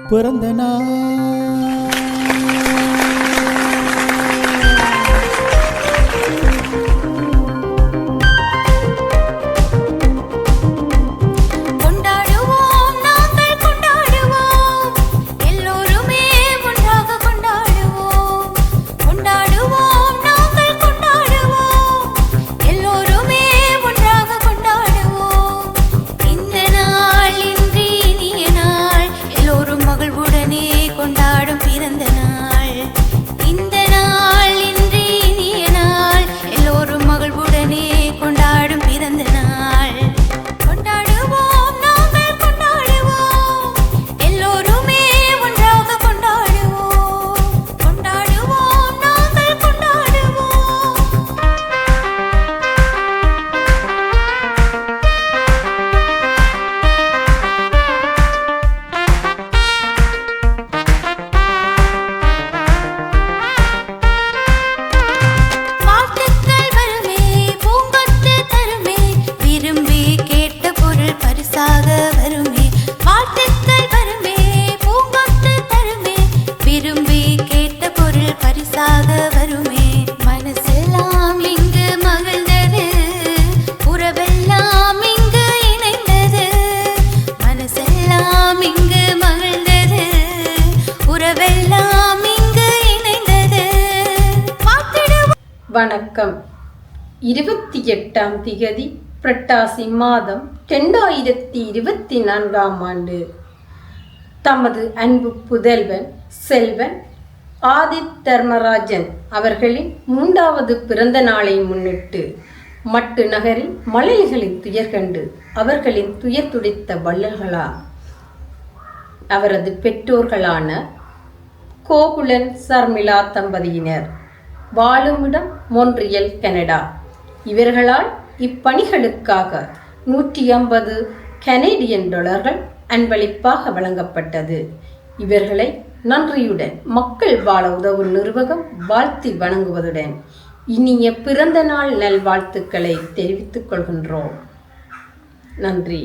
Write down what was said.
பிறந்த நாள் வணக்கம். 28ஆம் திகதி புரட்டாசி மாதம் 2024ஆம் ஆண்டு. தமது அன்பு புதல்வன் செல்வன் ஆதித் தர்மராஜன் அவர்களின் 3வது பிறந்த நாளை முன்னிட்டு மட்டு நகரில் மழலைகளின் துயர் கண்டு அவர்களின் துயர் துடித்த வள்ளல்களா அவரது பெற்றோர்களான கோகுலன் சர்மிளா தம்பதியினர், வாழுமிடம் மொன்றியல், கனடா. இவர்களால் இப்பணிகளுக்காக 150 கனேடியன் டாலர்கள் அன்பளிப்பாக வழங்கப்பட்டது. இவர்களை நன்றியுடன் மக்கள் வாழ உதவும் நிறுவனம் வாழ்த்தி வணங்குவதுடன் இனிய பிறந்த நாள் நல்வாழ்த்துக்களை தெரிவித்துக் கொள்கின்றோம். நன்றி.